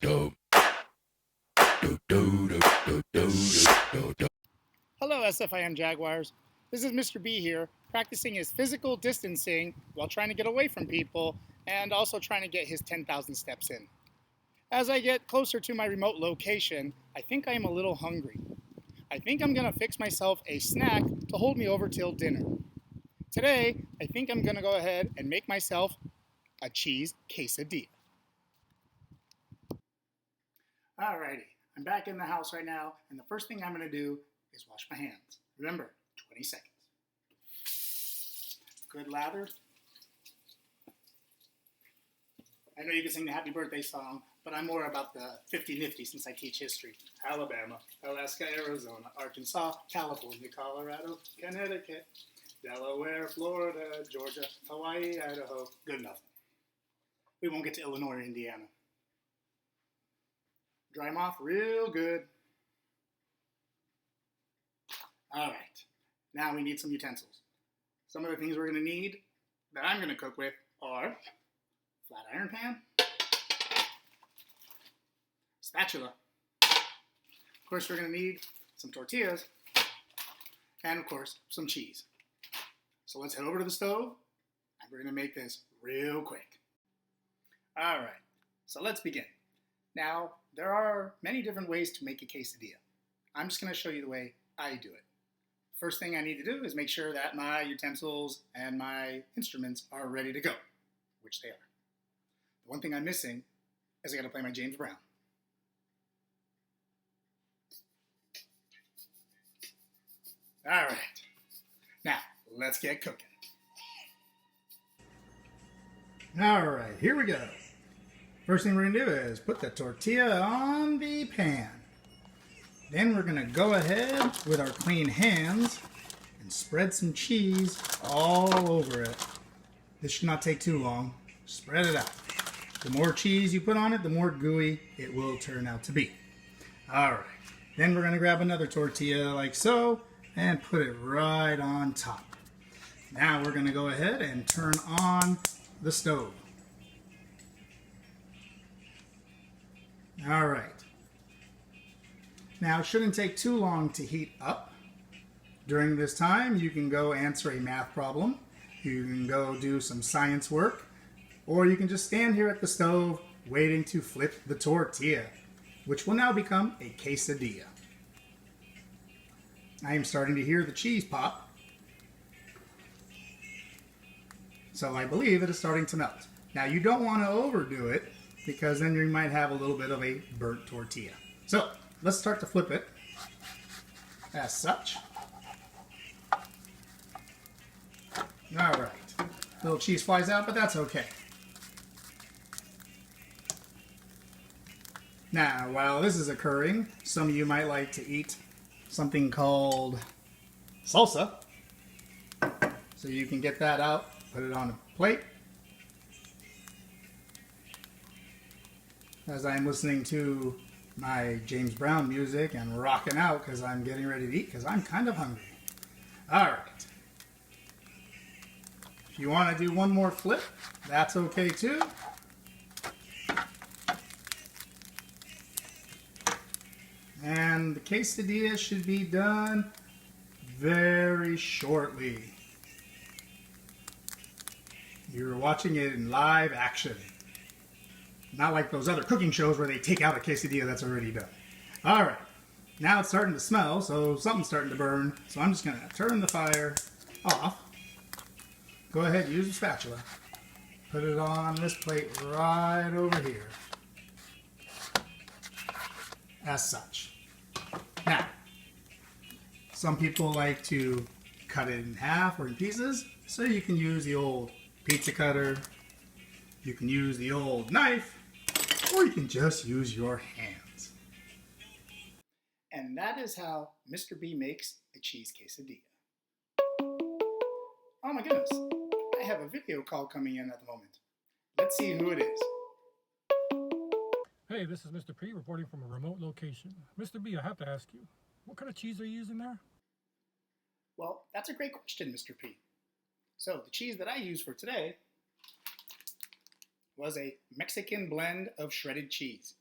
Hello, SFIM Jaguars. This is Mr. B here, practicing his physical distancing while trying to get away from people and also trying to get his 10,000 steps in. As I get closer to my remote location, I think I am a little hungry. I think I'm going to fix myself a snack to hold me over till dinner. Today, I think I'm going to go ahead and make myself a cheese quesadilla. Alrighty, I'm back in the house right now, and the first thing I'm going to do is wash my hands. Remember, 20 seconds. Good lather. I know you can sing the happy birthday song, but I'm more about the 50-nifty since I teach history. Alabama, Alaska, Arizona, Arkansas, California, Colorado, Connecticut, Delaware, Florida, Georgia, Hawaii, Idaho. Good enough. We won't get to Illinois or Indiana. Dry them off real good. All right, now we need some utensils. Some of the things we're going to need that I'm going to cook with are flat iron pan, spatula. Of course, we're going to need some tortillas, and of course, some cheese. So let's head over to the stove, and we're going to make this real quick. All right, so let's begin. Now, there are many different ways to make a quesadilla. I'm just going to show you the way I do it. First thing I need to do is make sure that my utensils and my instruments are ready to go, which they are. The one thing I'm missing is I got to play my James Brown. All right, now let's get cooking. All right, here we go. First thing we're gonna do is put the tortilla on the pan. Then we're gonna go ahead with our clean hands and spread some cheese all over it. This should not take too long. Spread it out. The more cheese you put on it, the more gooey it will turn out to be. All right, then we're gonna grab another tortilla like so and put it right on top. Now we're gonna go ahead and turn on the stove. All right. Now, it shouldn't take too long to heat up. During this time, you can go answer a math problem, you can go do some science work, or you can just stand here at the stove waiting to flip the tortilla, which will now become a quesadilla. I am starting to hear the cheese pop, so I believe it is starting to melt. Now, you don't want to overdo it, because then you might have a little bit of a burnt tortilla. So let's start to flip it as such. All right, little cheese flies out, but that's okay. Now, while this is occurring, some of you might like to eat something called salsa. So you can get that out, put it on a plate. As I'm listening to my James Brown music and rocking out because I'm getting ready to eat because I'm kind of hungry. All right. If you want to do one more flip, that's okay too. And the quesadilla should be done very shortly. You're watching it in live action. Not like those other cooking shows where they take out a quesadilla that's already done. All right, now it's starting to smell, so something's starting to burn. So I'm just gonna turn the fire off. Go ahead, use a spatula. Put it on this plate right over here. As such. Now, some people like to cut it in half or in pieces, so you can use the old pizza cutter. You can use the old knife, or you can just use your hands. And that is how Mr. B makes a cheese quesadilla. Oh my goodness, I have a video call coming in at the moment. Let's see who it is. Hey, this is Mr. P reporting from a remote location. Mr. B, I have to ask you, what kind of cheese are you using there? Well, that's a great question, Mr. P. So the cheese that I used for today was a Mexican blend of shredded cheese.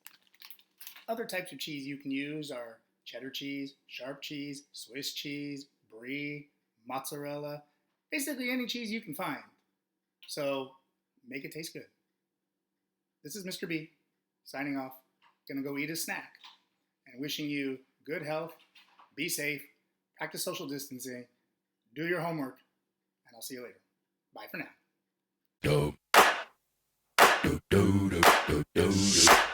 Other types of cheese you can use are cheddar cheese, sharp cheese, Swiss cheese, brie, mozzarella, basically any cheese you can find. So make it taste good. This is Mr. B signing off. Gonna go eat a snack and wishing you good health, be safe, practice social distancing, do your homework, and I'll see you later. Bye for now.